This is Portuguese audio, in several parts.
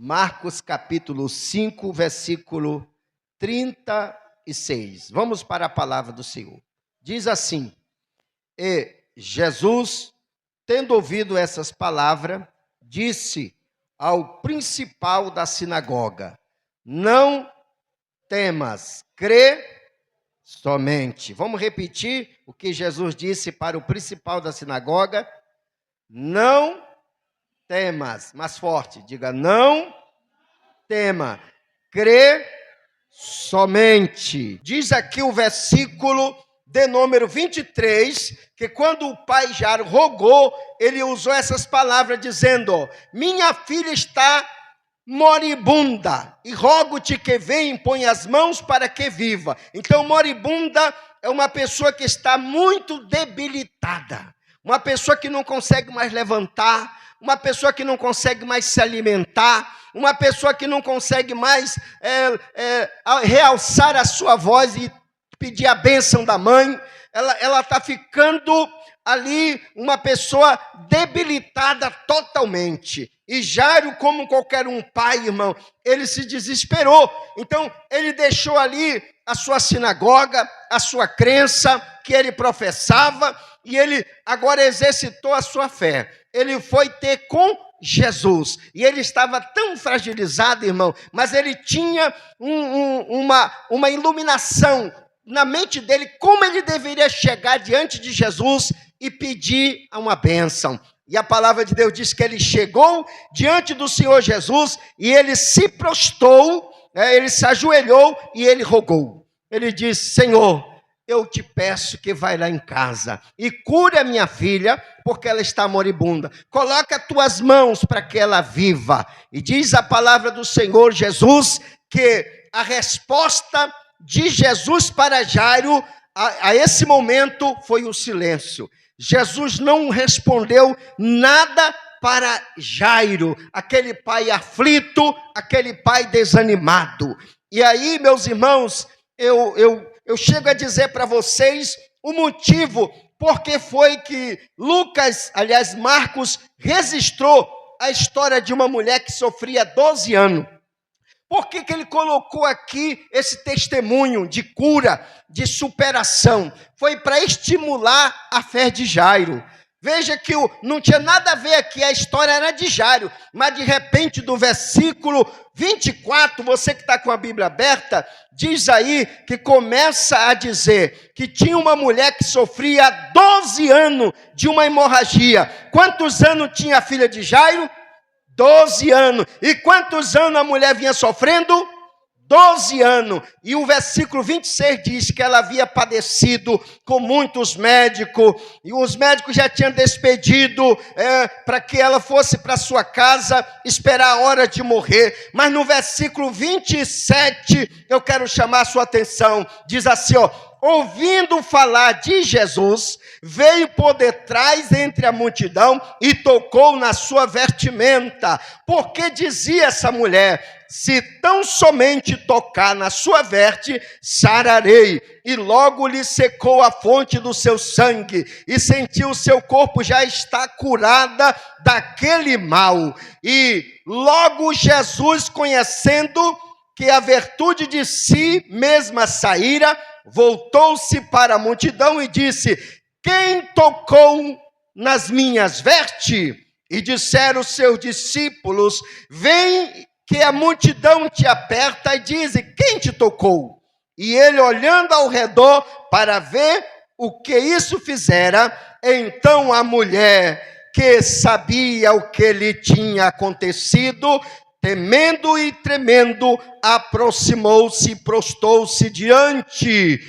Marcos capítulo 5, versículo 36. Vamos para a palavra do Senhor. Diz assim: E Jesus, tendo ouvido essas palavras, disse ao principal da sinagoga: Não temas, crê somente. Vamos repetir o que Jesus disse para o principal da sinagoga: Não temas, mais forte, diga: não tema, crê somente. Diz aqui o versículo de número 23, que quando o pai Jairo rogou, ele usou essas palavras dizendo: minha filha está moribunda, e rogo-te que venha e ponha as mãos para que viva. Então, moribunda é uma pessoa que está muito debilitada, uma pessoa que não consegue mais levantar, uma pessoa que não consegue mais se alimentar, uma pessoa que não consegue mais realçar a sua voz e pedir a bênção da mãe. Ela está ficando ali uma pessoa debilitada totalmente. E Jairo, como qualquer um pai, irmão, ele se desesperou. Então, ele deixou ali a sua sinagoga, a sua crença que ele professava, e ele agora exercitou a sua fé. Ele foi ter com Jesus, e ele estava tão fragilizado, irmão, mas ele tinha uma iluminação na mente dele, como ele deveria chegar diante de Jesus e pedir uma bênção. E a palavra de Deus diz que ele chegou diante do Senhor Jesus, e ele se prostrou, ele se ajoelhou e ele rogou. Ele disse: Senhor, eu te peço que vai lá em casa e cure a minha filha, porque ela está moribunda. Coloca as tuas mãos para que ela viva. E diz a palavra do Senhor Jesus que a resposta de Jesus para Jairo, a esse momento, foi o silêncio. Jesus não respondeu nada para Jairo, aquele pai aflito, aquele pai desanimado. E aí, meus irmãos, eu chego a dizer para vocês o motivo porque foi que Marcos registrou a história de uma mulher que sofria 12 anos. Por que ele colocou aqui esse testemunho de cura, de superação? Foi para estimular a fé de Jairo. Veja que não tinha nada a ver aqui, a história era de Jairo, mas de repente do versículo 24, você que está com a Bíblia aberta, diz aí que começa a dizer que tinha uma mulher que sofria 12 anos de uma hemorragia. Quantos anos tinha a filha de Jairo? 12 anos. E quantos anos a mulher vinha sofrendo? 12 anos. E o versículo 26 diz que ela havia padecido com muitos médicos, e os médicos já tinham despedido para que ela fosse para sua casa esperar a hora de morrer. Mas no versículo 27, eu quero chamar a sua atenção. Diz assim, ouvindo falar de Jesus, veio por detrás entre a multidão e tocou na sua vestimenta. Porque dizia essa mulher: se tão somente tocar na sua veste, sararei. E logo lhe secou a fonte do seu sangue, e sentiu o seu corpo já está curada daquele mal. E logo Jesus, conhecendo que a virtude de si mesma saíra, voltou-se para a multidão e disse: quem tocou nas minhas vestes? E disseram os seus discípulos: vem que a multidão te aperta, e diz: quem te tocou? E ele, olhando ao redor para ver o que isso fizera, então a mulher, que sabia o que lhe tinha acontecido, temendo e tremendo, aproximou-se e prostou-se diante,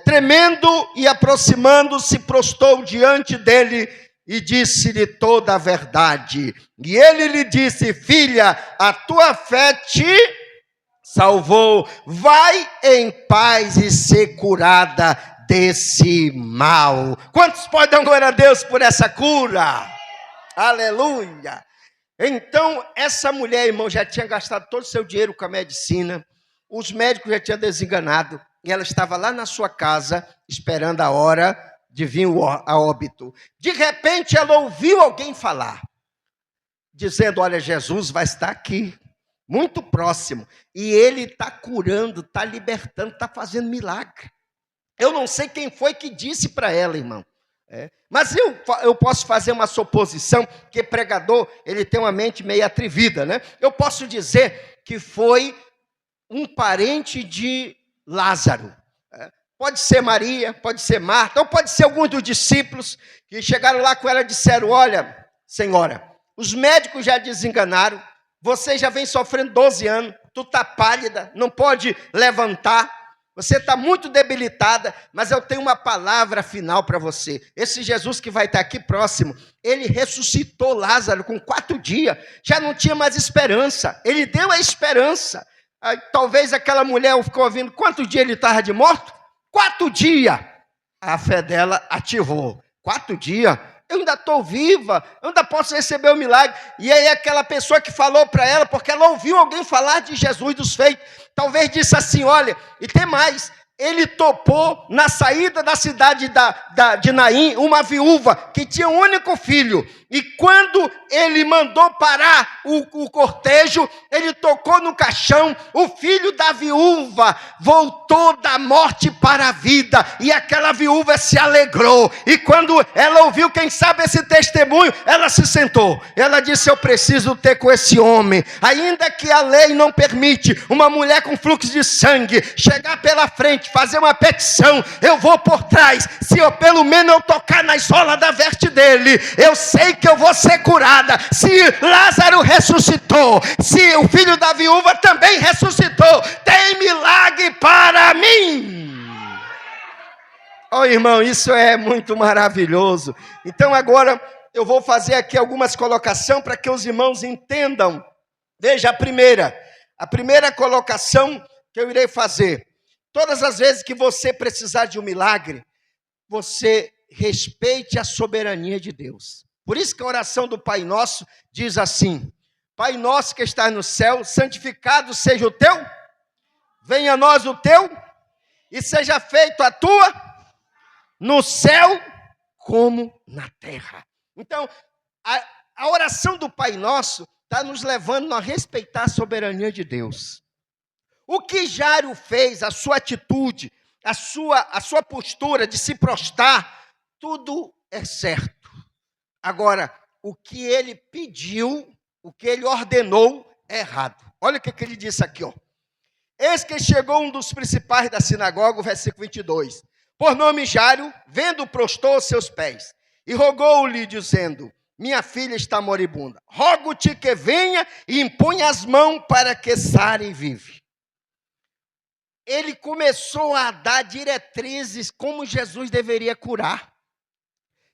tremendo e aproximando-se, prostou diante dele e disse-lhe toda a verdade. E ele lhe disse: filha, a tua fé te salvou, vai em paz e ser curada desse mal. Quantos podem dar glória a Deus por essa cura? Aleluia! Então, essa mulher, irmão, já tinha gastado todo o seu dinheiro com a medicina, os médicos já tinham desenganado, e ela estava lá na sua casa, esperando a hora de vir a óbito. De repente, ela ouviu alguém falar. dizendo, olha, Jesus vai estar aqui, muito próximo. E ele está curando, está libertando, está fazendo milagre. Eu não sei quem foi que disse para ela, irmão. Mas eu posso fazer uma suposição, que pregador, ele tem uma mente meio atrevida, né? Eu posso dizer que foi um parente de Lázaro. Pode ser Maria, pode ser Marta, ou pode ser alguns dos discípulos que chegaram lá com ela e disseram, olha, senhora, os médicos já desenganaram, você já vem sofrendo 12 anos, tu está pálida, não pode levantar, você está muito debilitada, mas eu tenho uma palavra final para você. Esse Jesus que vai estar aqui próximo, ele ressuscitou Lázaro com 4 dias, já não tinha mais esperança, ele deu a esperança. Talvez aquela mulher ficou ouvindo, quantos dias ele estava de morto? 4 dias. A fé dela ativou. 4 dias? Eu ainda estou viva, eu ainda posso receber o milagre. E aí aquela pessoa que falou para ela, porque ela ouviu alguém falar de Jesus dos feitos, talvez disse assim, olha, e tem mais, ele topou na saída da cidade de Naim, uma viúva que tinha um único filho. E quando ele mandou parar o cortejo, ele tocou no caixão, o filho da viúva voltou da morte para a vida. E aquela viúva se alegrou. E quando ela ouviu, quem sabe, esse testemunho, ela se sentou. Ela disse, eu preciso ter com esse homem. Ainda que a lei não permite uma mulher com fluxo de sangue chegar pela frente, fazer uma petição, eu vou por trás. Se eu pelo menos eu tocar na sola da veste dele, eu sei que eu vou ser curada. Se Lázaro ressuscitou, se o filho da viúva também ressuscitou, tem milagre para mim. Oh, irmão, isso é muito maravilhoso. Então agora eu vou fazer aqui algumas colocações para que os irmãos entendam. Veja, a primeira colocação que eu irei fazer. Todas as vezes que você precisar de um milagre, você respeite a soberania de Deus. Por isso que a oração do Pai Nosso diz assim, Pai Nosso que estás no céu, santificado seja o teu, venha a nós o teu, e seja feito a tua, no céu como na terra. Então, a oração do Pai Nosso está nos levando a respeitar a soberania de Deus. O que Jairo fez, a sua atitude, a sua postura de se prostrar, tudo é certo. Agora, o que ele pediu, o que ele ordenou, é errado. Olha o que ele disse aqui, ó. Eis que chegou um dos principais da sinagoga, o versículo 22. Por nome Jairo, vendo, prostrou aos seus pés, e rogou-lhe, dizendo, minha filha está moribunda. Rogo-te que venha e imponha as mãos para que sare e vive. Ele começou a dar diretrizes como Jesus deveria curar.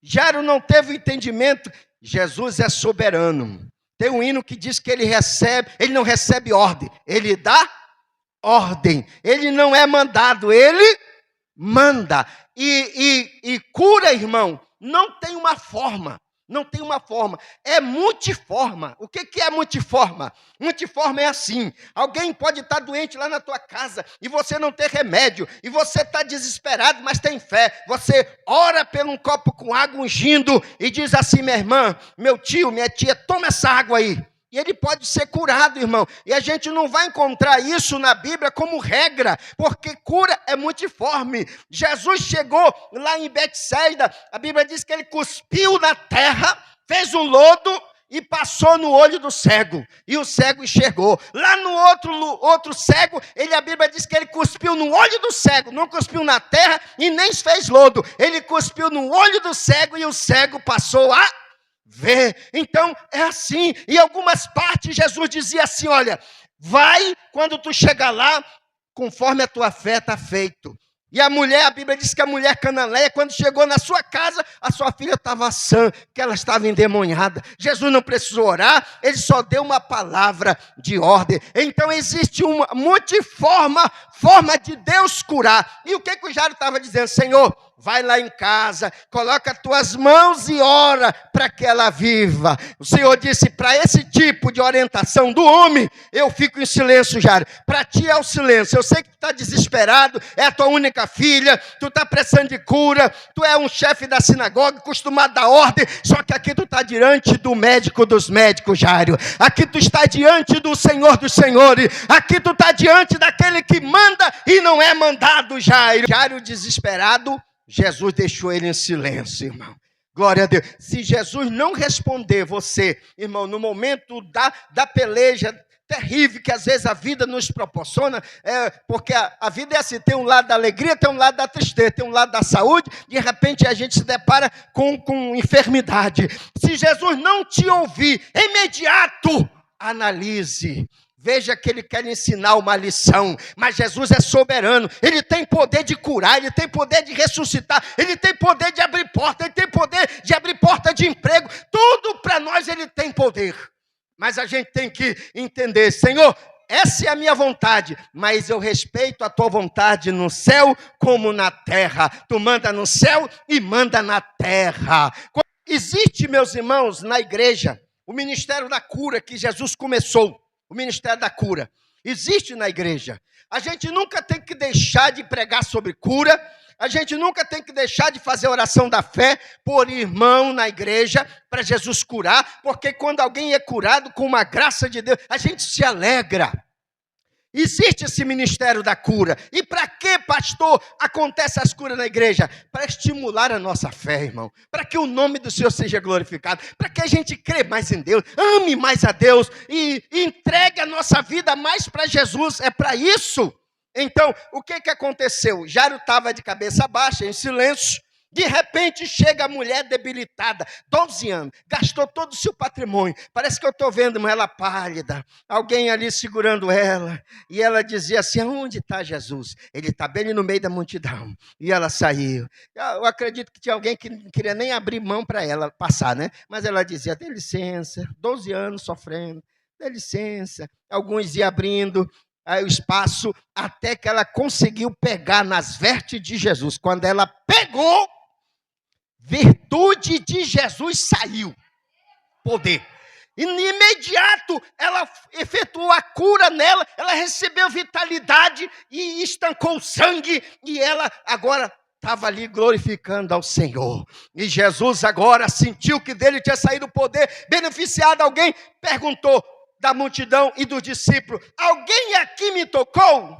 Jairo não teve o entendimento, Jesus é soberano. Tem um hino que diz que ele não recebe ordem, ele dá ordem. Ele não é mandado, ele manda. E cura, irmão, não tem uma forma. Não tem uma forma, é multiforma. O que é multiforma? Multiforma é assim, alguém pode estar doente lá na tua casa, e você não ter remédio, e você está desesperado, mas tem fé. Você ora por um copo com água ungindo, e diz assim, minha irmã, meu tio, minha tia, toma essa água aí. E ele pode ser curado, irmão. E a gente não vai encontrar isso na Bíblia como regra, porque cura é multiforme. Jesus chegou lá em Betsaida, a Bíblia diz que ele cuspiu na terra, fez um lodo e passou no olho do cego. E o cego enxergou. Lá no outro cego, a Bíblia diz que ele cuspiu no olho do cego, não cuspiu na terra e nem fez lodo. Ele cuspiu no olho do cego e o cego passou a ver. Então é assim. Em algumas partes Jesus dizia assim, olha, vai quando tu chegar lá, conforme a tua fé está feito. E a Bíblia diz que a mulher cananeia, quando chegou na sua casa, a sua filha estava sã, que ela estava endemoniada. Jesus não precisou orar, ele só deu uma palavra de ordem. Então existe uma multiforme forma de Deus curar. E o que o Jairo estava dizendo? Senhor, vai lá em casa, coloca as tuas mãos e ora para que ela viva. O Senhor disse, para esse tipo de orientação do homem, eu fico em silêncio, Jairo. Para ti é o silêncio. Eu sei que tu está desesperado, é a tua única filha, tu está precisando de cura, tu é um chefe da sinagoga, acostumado a dar ordem, só que aqui tu está diante do médico dos médicos, Jairo. Aqui tu está diante do Senhor dos senhores. Aqui tu está diante daquele que manda e não é mandado, Jairo. Jairo desesperado, Jesus deixou ele em silêncio, irmão. Glória a Deus. Se Jesus não responder você, irmão, no momento da peleja terrível que às vezes a vida nos proporciona, porque a vida é assim, tem um lado da alegria, tem um lado da tristeza, tem um lado da saúde, de repente a gente se depara com enfermidade. Se Jesus não te ouvir, imediato, analise. Veja que ele quer ensinar uma lição, mas Jesus é soberano, ele tem poder de curar, ele tem poder de ressuscitar, ele tem poder de abrir porta, ele tem poder de abrir porta de emprego, tudo para nós ele tem poder. Mas a gente tem que entender, Senhor, essa é a minha vontade, mas eu respeito a tua vontade no céu como na terra. Tu manda no céu e manda na terra. Existe, meus irmãos, na igreja, o ministério da cura que Jesus começou. O ministério da cura existe na igreja. A gente nunca tem que deixar de pregar sobre cura. A gente nunca tem que deixar de fazer oração da fé por irmão na igreja para Jesus curar. Porque quando alguém é curado com uma graça de Deus, a gente se alegra. Existe esse ministério da cura. E para que, pastor, acontece as curas na igreja? Para estimular a nossa fé, irmão. Para que o nome do Senhor seja glorificado. Para que a gente crê mais em Deus, ame mais a Deus e entregue a nossa vida mais para Jesus. É para isso. Então, o que aconteceu? Jairo estava de cabeça baixa, em silêncio. De repente chega a mulher debilitada, 12 anos, gastou todo o seu patrimônio. Parece que eu estou vendo ela pálida, alguém ali segurando ela. E ela dizia assim, onde está Jesus? Ele está bem ali no meio da multidão. E ela saiu. Eu acredito que tinha alguém que não queria nem abrir mão para ela passar, né? Mas ela dizia, dê licença, 12 anos sofrendo, dê licença. Alguns iam abrindo aí o espaço, até que ela conseguiu pegar nas vestes de Jesus. Quando ela pegou, virtude de Jesus saiu, poder. E no imediato ela efetuou a cura nela, ela recebeu vitalidade e estancou o sangue, e ela agora estava ali glorificando ao Senhor. E Jesus agora sentiu que dele tinha saído o poder, beneficiado. Alguém perguntou da multidão e dos discípulos, alguém aqui me tocou?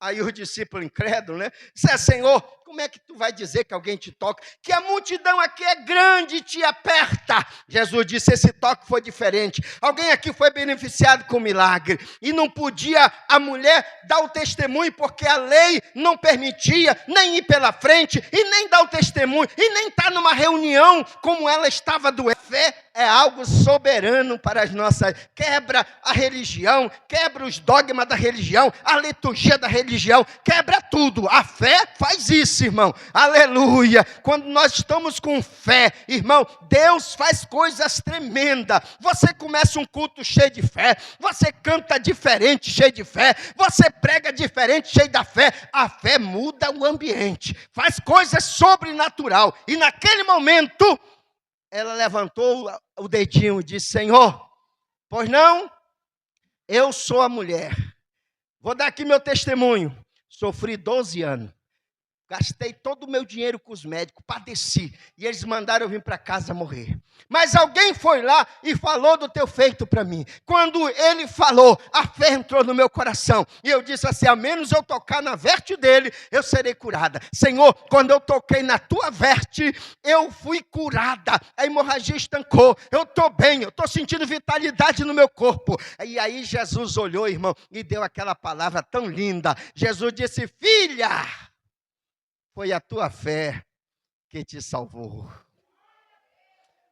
Aí o discípulo incrédulo, né? Disse, Senhor, como é que tu vai dizer que alguém te toca? Que a multidão aqui é grande e te aperta. Jesus disse, esse toque foi diferente. Alguém aqui foi beneficiado com milagre. E não podia a mulher dar o testemunho, porque a lei não permitia nem ir pela frente, e nem dar o testemunho, e nem estar numa reunião como ela estava doente. Fé é algo soberano para as nossas. Quebra a religião, quebra os dogmas da religião, a liturgia da religião, quebra tudo. A fé faz isso, irmão. Aleluia. Quando nós estamos com fé, irmão, Deus faz coisas tremendas. Você começa um culto cheio de fé, você canta diferente, cheio de fé, você prega diferente, cheio da fé. A fé muda o ambiente, faz coisas sobrenatural. E naquele momento, ela levantou o dedinho e disse, Senhor, pois não, eu sou a mulher. Vou dar aqui meu testemunho. Sofri 12 anos. Gastei todo o meu dinheiro com os médicos, padeci. E eles mandaram eu vir para casa morrer. Mas alguém foi lá e falou do teu feito para mim. Quando ele falou, a fé entrou no meu coração. E eu disse assim, a menos eu tocar na veste dele, eu serei curada. Senhor, quando eu toquei na tua veste, eu fui curada. A hemorragia estancou. Eu estou bem, eu estou sentindo vitalidade no meu corpo. E aí Jesus olhou, irmão, e deu aquela palavra tão linda. Jesus disse, filha, foi a tua fé que te salvou.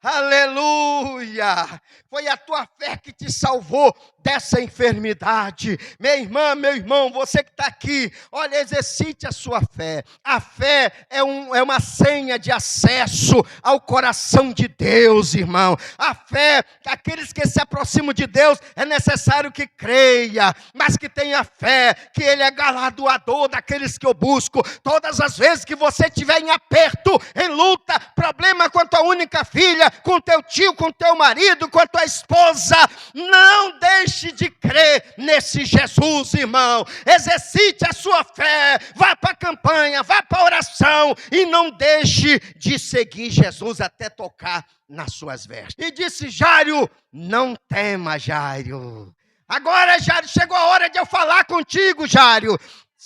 Aleluia! Foi a tua fé que te salvou dessa enfermidade. Minha irmã, meu irmão, você que está aqui, olha, exercite a sua fé. A fé é uma senha de acesso ao coração de Deus, irmão. A fé, aqueles que se aproximam de Deus, é necessário que creia, mas que tenha fé, que Ele é galardoador daqueles que o buscam. Todas as vezes que você estiver em aperto, em luta, problema com a tua única filha, com teu tio, com teu marido, com a tua esposa, não deixe de crer nesse Jesus, irmão. Exercite a sua fé, vá para a campanha, vá para a oração e não deixe de seguir Jesus até tocar nas suas vestes. E disse Jairo: não tema, Jairo. Agora, Jairo, chegou a hora de eu falar contigo, Jairo.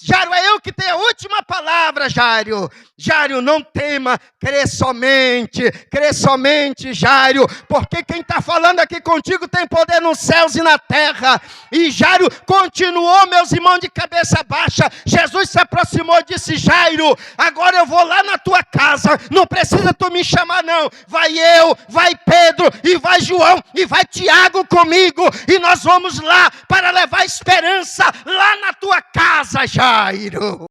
Jairo, é eu que tenho a última palavra, Jairo. Jairo, não tema, crê somente, Jairo, porque quem está falando aqui contigo tem poder nos céus e na terra. E Jairo continuou, meus irmãos, de cabeça baixa. Jesus se aproximou e disse: Jairo, agora eu vou lá na tua casa, não precisa tu me chamar não, vai eu, vai Pedro, e vai João, e vai Tiago comigo, e nós vamos lá para levar esperança lá na tua casa, Jairo.